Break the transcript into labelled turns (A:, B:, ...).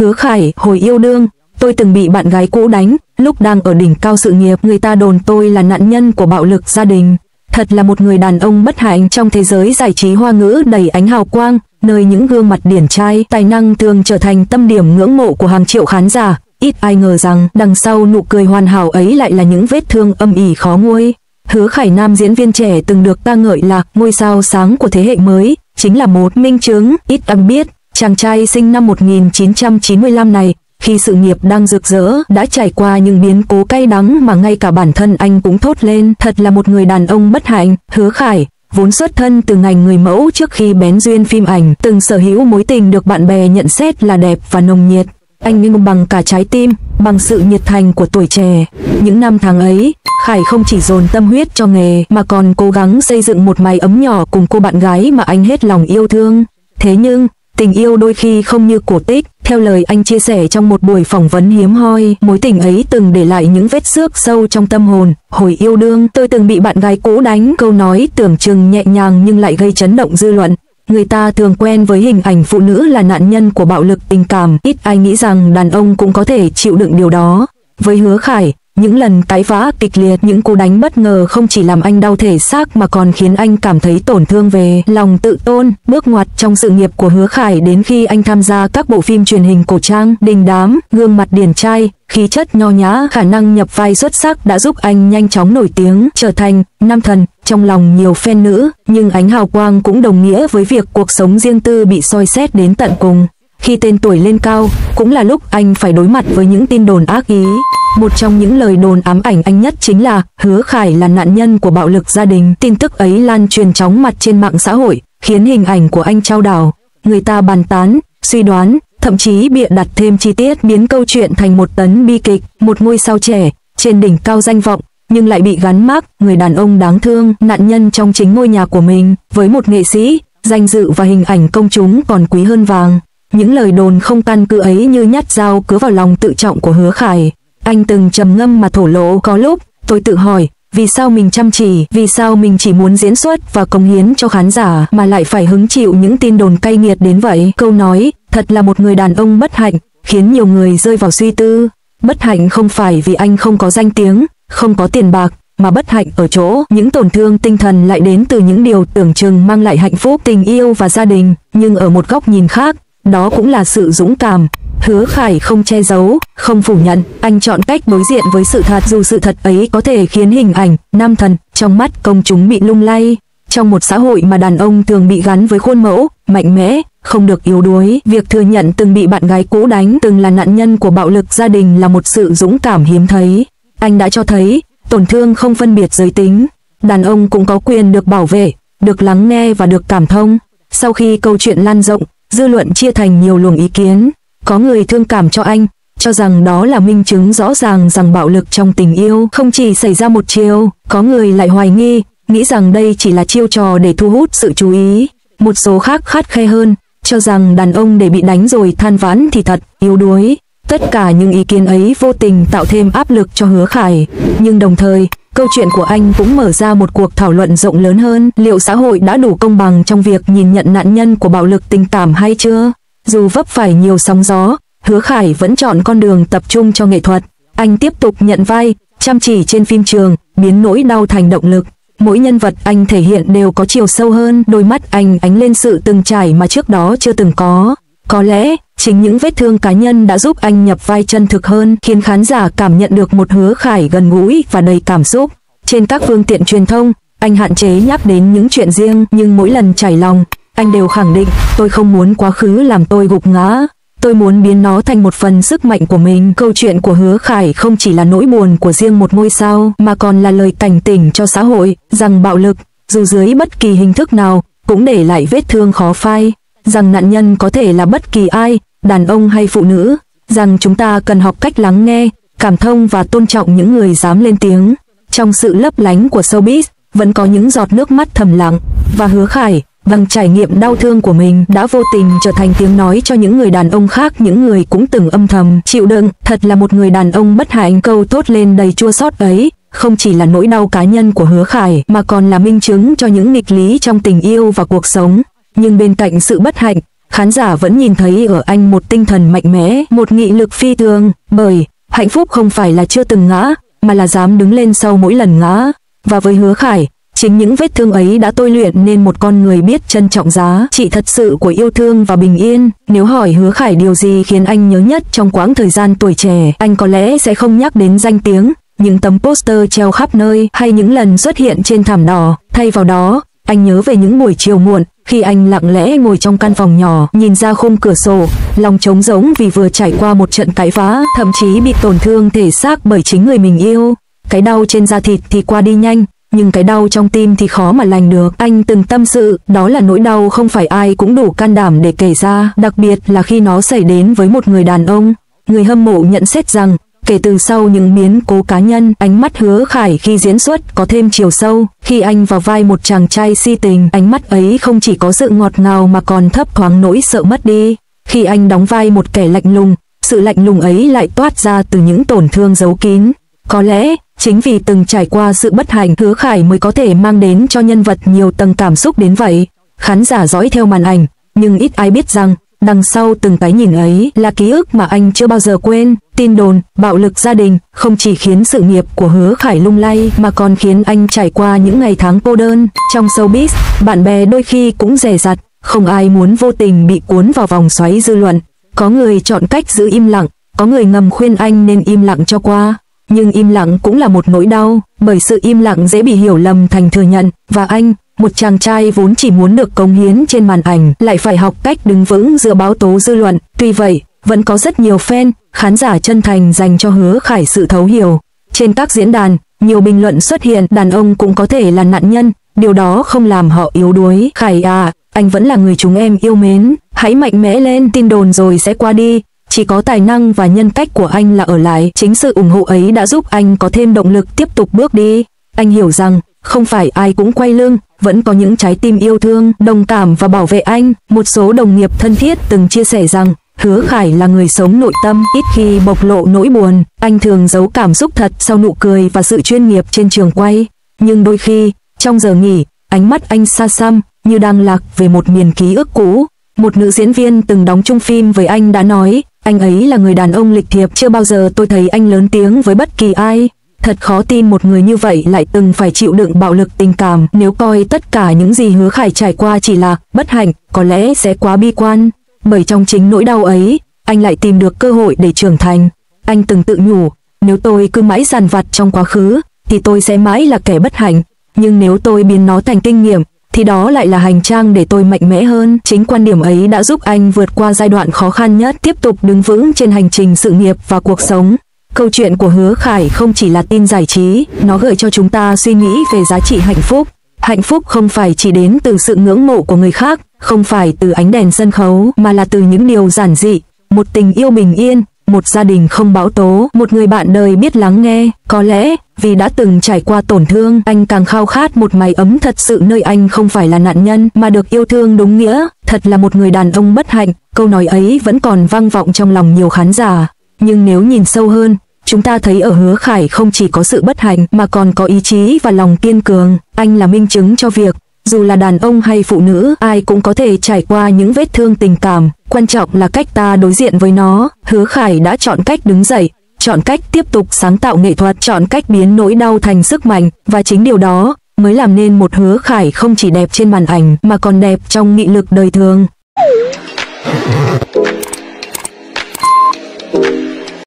A: Hứa Khải, hồi yêu đương, tôi từng bị bạn gái cũ đánh, lúc đang ở đỉnh cao sự nghiệp, người ta đồn tôi là nạn nhân của bạo lực gia đình. Thật là một người đàn ông bất hạnh. Trong thế giới giải trí hoa ngữ đầy ánh hào quang, nơi những gương mặt điển trai, tài năng thường trở thành tâm điểm ngưỡng mộ của hàng triệu khán giả, ít ai ngờ rằng đằng sau nụ cười hoàn hảo ấy lại là những vết thương âm ỉ khó nguôi. Hứa Khải, nam diễn viên trẻ từng được ca ngợi là ngôi sao sáng của thế hệ mới, chính là một minh chứng. Ít ai biết, chàng trai sinh năm 1995 này, khi sự nghiệp đang rực rỡ, đã trải qua những biến cố cay đắng mà ngay cả bản thân anh cũng thốt lên. Thật là một người đàn ông bất hạnh. Hứa Khải, vốn xuất thân từ ngành người mẫu trước khi bén duyên phim ảnh, từng sở hữu mối tình được bạn bè nhận xét là đẹp và nồng nhiệt. Anh nhưng bằng cả trái tim, bằng sự nhiệt thành của tuổi trẻ. Những năm tháng ấy, Khải không chỉ dồn tâm huyết cho nghề mà còn cố gắng xây dựng một mái ấm nhỏ cùng cô bạn gái mà anh hết lòng yêu thương. Thế nhưng, tình yêu đôi khi không như cổ tích. Theo lời anh chia sẻ trong một buổi phỏng vấn hiếm hoi, mối tình ấy từng để lại những vết xước sâu trong tâm hồn. Hồi yêu đương, tôi từng bị bạn gái cũ đánh. Câu nói tưởng chừng nhẹ nhàng nhưng lại gây chấn động dư luận. Người ta thường quen với hình ảnh phụ nữ là nạn nhân của bạo lực tình cảm, ít ai nghĩ rằng đàn ông cũng có thể chịu đựng điều đó. Với Hứa Khải, những lần cãi vã kịch liệt, những cú đánh bất ngờ không chỉ làm anh đau thể xác mà còn khiến anh cảm thấy tổn thương về lòng tự tôn. Bước ngoặt trong sự nghiệp của Hứa Khải đến khi anh tham gia các bộ phim truyền hình cổ trang, đình đám, gương mặt điển trai, khí chất nho nhã, khả năng nhập vai xuất sắc đã giúp anh nhanh chóng nổi tiếng, trở thành nam thần trong lòng nhiều fan nữ. Nhưng ánh hào quang cũng đồng nghĩa với việc cuộc sống riêng tư bị soi xét đến tận cùng. Khi tên tuổi lên cao, cũng là lúc anh phải đối mặt với những tin đồn ác ý. Một trong những lời đồn ám ảnh anh nhất chính là Hứa Khải là nạn nhân của bạo lực gia đình. Tin tức ấy lan truyền chóng mặt trên mạng xã hội, khiến hình ảnh của anh chao đảo. Người ta bàn tán, suy đoán, thậm chí bịa đặt thêm chi tiết, biến câu chuyện thành một tấn bi kịch. Một ngôi sao trẻ, trên đỉnh cao danh vọng, nhưng lại bị gắn mác người đàn ông đáng thương, nạn nhân trong chính ngôi nhà của mình. Với một nghệ sĩ, danh dự và hình ảnh công chúng còn quý hơn vàng. Những lời đồn không căn cứ ấy như nhát dao cứa vào lòng tự trọng của Hứa Khải. Anh từng trầm ngâm mà thổ lộ, có lúc tôi tự hỏi, vì sao mình chăm chỉ, vì sao mình chỉ muốn diễn xuất và cống hiến cho khán giả mà lại phải hứng chịu những tin đồn cay nghiệt đến vậy. Câu nói, thật là một người đàn ông bất hạnh, khiến nhiều người rơi vào suy tư. Bất hạnh không phải vì anh không có danh tiếng, không có tiền bạc, mà bất hạnh ở chỗ những tổn thương tinh thần lại đến từ những điều tưởng chừng mang lại hạnh phúc, tình yêu và gia đình. Nhưng ở một góc nhìn khác, đó cũng là sự dũng cảm. Hứa Khải không che giấu, không phủ nhận, anh chọn cách đối diện với sự thật, dù sự thật ấy có thể khiến hình ảnh nam thần trong mắt công chúng bị lung lay. Trong một xã hội mà đàn ông thường bị gắn với khuôn mẫu mạnh mẽ, không được yếu đuối, việc thừa nhận từng bị bạn gái cũ đánh, từng là nạn nhân của bạo lực gia đình là một sự dũng cảm hiếm thấy. Anh đã cho thấy tổn thương không phân biệt giới tính, đàn ông cũng có quyền được bảo vệ, được lắng nghe và được cảm thông. Sau khi câu chuyện lan rộng, dư luận chia thành nhiều luồng ý kiến. Có người thương cảm cho anh, cho rằng đó là minh chứng rõ ràng rằng bạo lực trong tình yêu không chỉ xảy ra một chiều. Có người lại hoài nghi, nghĩ rằng đây chỉ là chiêu trò để thu hút sự chú ý. Một số khác khắt khe hơn, cho rằng đàn ông để bị đánh rồi than vãn thì thật yếu đuối. Tất cả những ý kiến ấy vô tình tạo thêm áp lực cho Hứa Khải. Nhưng đồng thời, câu chuyện của anh cũng mở ra một cuộc thảo luận rộng lớn hơn. Liệu xã hội đã đủ công bằng trong việc nhìn nhận nạn nhân của bạo lực tình cảm hay chưa? Dù vấp phải nhiều sóng gió, Hứa Khải vẫn chọn con đường tập trung cho nghệ thuật. Anh tiếp tục nhận vai, chăm chỉ trên phim trường, biến nỗi đau thành động lực. Mỗi nhân vật anh thể hiện đều có chiều sâu hơn, đôi mắt anh ánh lên sự từng trải mà trước đó chưa từng có. Có lẽ, chính những vết thương cá nhân đã giúp anh nhập vai chân thực hơn, khiến khán giả cảm nhận được một Hứa Khải gần gũi và đầy cảm xúc. Trên các phương tiện truyền thông, anh hạn chế nhắc đến những chuyện riêng, nhưng mỗi lần trải lòng, anh đều khẳng định, tôi không muốn quá khứ làm tôi gục ngã. Tôi muốn biến nó thành một phần sức mạnh của mình. Câu chuyện của Hứa Khải không chỉ là nỗi buồn của riêng một ngôi sao, mà còn là lời cảnh tỉnh cho xã hội, rằng bạo lực, dù dưới bất kỳ hình thức nào, cũng để lại vết thương khó phai. Rằng nạn nhân có thể là bất kỳ ai, đàn ông hay phụ nữ. Rằng chúng ta cần học cách lắng nghe, cảm thông và tôn trọng những người dám lên tiếng. Trong sự lấp lánh của showbiz, vẫn có những giọt nước mắt thầm lặng. Và Hứa Khải, bằng trải nghiệm đau thương của mình, đã vô tình trở thành tiếng nói cho những người đàn ông khác, những người cũng từng âm thầm chịu đựng. Thật là một người đàn ông bất hạnh. Câu thốt lên đầy chua xót ấy không chỉ là nỗi đau cá nhân của Hứa Khải, mà còn là minh chứng cho những nghịch lý trong tình yêu và cuộc sống. Nhưng bên cạnh sự bất hạnh, khán giả vẫn nhìn thấy ở anh một tinh thần mạnh mẽ, một nghị lực phi thường, bởi hạnh phúc không phải là chưa từng ngã, mà là dám đứng lên sau mỗi lần ngã. Và với Hứa Khải, chính những vết thương ấy đã tôi luyện nên một con người biết trân trọng giá trị thật sự của yêu thương và bình yên. Nếu hỏi Hứa Khải điều gì khiến anh nhớ nhất trong quãng thời gian tuổi trẻ, anh có lẽ sẽ không nhắc đến danh tiếng, những tấm poster treo khắp nơi hay những lần xuất hiện trên thảm đỏ. Thay vào đó, anh nhớ về những buổi chiều muộn, khi anh lặng lẽ ngồi trong căn phòng nhỏ, nhìn ra khung cửa sổ, lòng trống rỗng vì vừa trải qua một trận cãi vã, thậm chí bị tổn thương thể xác bởi chính người mình yêu. Cái đau trên da thịt thì qua đi nhanh, nhưng cái đau trong tim thì khó mà lành được. Anh từng tâm sự, đó là nỗi đau không phải ai cũng đủ can đảm để kể ra, đặc biệt là khi nó xảy đến với một người đàn ông. Người hâm mộ nhận xét rằng, kể từ sau những biến cố cá nhân, ánh mắt Hứa Khải khi diễn xuất có thêm chiều sâu. Khi anh vào vai một chàng trai si tình, ánh mắt ấy không chỉ có sự ngọt ngào mà còn thấp thoáng nỗi sợ mất đi. Khi anh đóng vai một kẻ lạnh lùng, sự lạnh lùng ấy lại toát ra từ những tổn thương giấu kín. Có lẽ, chính vì từng trải qua sự bất hạnh, Hứa Khải mới có thể mang đến cho nhân vật nhiều tầng cảm xúc đến vậy. Khán giả dõi theo màn ảnh, nhưng ít ai biết rằng, đằng sau từng cái nhìn ấy là ký ức mà anh chưa bao giờ quên. Tin đồn, bạo lực gia đình không chỉ khiến sự nghiệp của Hứa Khải lung lay mà còn khiến anh trải qua những ngày tháng cô đơn. Trong showbiz, bạn bè đôi khi cũng dè dặt, không ai muốn vô tình bị cuốn vào vòng xoáy dư luận. Có người chọn cách giữ im lặng, có người ngầm khuyên anh nên im lặng cho qua. Nhưng im lặng cũng là một nỗi đau, bởi sự im lặng dễ bị hiểu lầm thành thừa nhận, và anh, một chàng trai vốn chỉ muốn được cống hiến trên màn ảnh, lại phải học cách đứng vững giữa báo tố dư luận. Tuy vậy, vẫn có rất nhiều fan, khán giả chân thành dành cho Hứa Khải sự thấu hiểu. Trên các diễn đàn, nhiều bình luận xuất hiện, đàn ông cũng có thể là nạn nhân, điều đó không làm họ yếu đuối. Khải à, anh vẫn là người chúng em yêu mến, hãy mạnh mẽ lên, tin đồn rồi sẽ qua đi. Chỉ có tài năng và nhân cách của anh là ở lại. Chính sự ủng hộ ấy đã giúp anh có thêm động lực tiếp tục bước đi. Anh hiểu rằng, không phải ai cũng quay lưng, vẫn có những trái tim yêu thương, đồng cảm và bảo vệ anh. Một số đồng nghiệp thân thiết từng chia sẻ rằng, Hứa Khải là người sống nội tâm, ít khi bộc lộ nỗi buồn. Anh thường giấu cảm xúc thật sau nụ cười và sự chuyên nghiệp trên trường quay. Nhưng đôi khi, trong giờ nghỉ, ánh mắt anh xa xăm, như đang lạc về một miền ký ức cũ. Một nữ diễn viên từng đóng chung phim với anh đã nói, anh ấy là người đàn ông lịch thiệp, chưa bao giờ tôi thấy anh lớn tiếng với bất kỳ ai. Thật khó tin một người như vậy lại từng phải chịu đựng bạo lực tình cảm. Nếu coi tất cả những gì Hứa Khải trải qua chỉ là bất hạnh, có lẽ sẽ quá bi quan. Bởi trong chính nỗi đau ấy, anh lại tìm được cơ hội để trưởng thành. Anh từng tự nhủ, nếu tôi cứ mãi dằn vặt trong quá khứ, thì tôi sẽ mãi là kẻ bất hạnh. Nhưng nếu tôi biến nó thành kinh nghiệm, thì đó lại là hành trang để tôi mạnh mẽ hơn. Chính quan điểm ấy đã giúp anh vượt qua giai đoạn khó khăn nhất, tiếp tục đứng vững trên hành trình sự nghiệp và cuộc sống. Câu chuyện của Hứa Khải không chỉ là tin giải trí, nó gợi cho chúng ta suy nghĩ về giá trị hạnh phúc. Hạnh phúc không phải chỉ đến từ sự ngưỡng mộ của người khác, không phải từ ánh đèn sân khấu, mà là từ những điều giản dị, một tình yêu bình yên, một gia đình không bão tố, một người bạn đời biết lắng nghe. Có lẽ, vì đã từng trải qua tổn thương, anh càng khao khát một mái ấm thật sự nơi anh không phải là nạn nhân, mà được yêu thương đúng nghĩa. Thật là một người đàn ông bất hạnh, câu nói ấy vẫn còn vang vọng trong lòng nhiều khán giả. Nhưng nếu nhìn sâu hơn, chúng ta thấy ở Hứa Khải không chỉ có sự bất hạnh mà còn có ý chí và lòng kiên cường. Anh là minh chứng cho việc, dù là đàn ông hay phụ nữ, ai cũng có thể trải qua những vết thương tình cảm. Quan trọng là cách ta đối diện với nó. Hứa Khải đã chọn cách đứng dậy, chọn cách tiếp tục sáng tạo nghệ thuật, chọn cách biến nỗi đau thành sức mạnh. Và chính điều đó mới làm nên một Hứa Khải không chỉ đẹp trên màn ảnh mà còn đẹp trong nghị lực đời thường.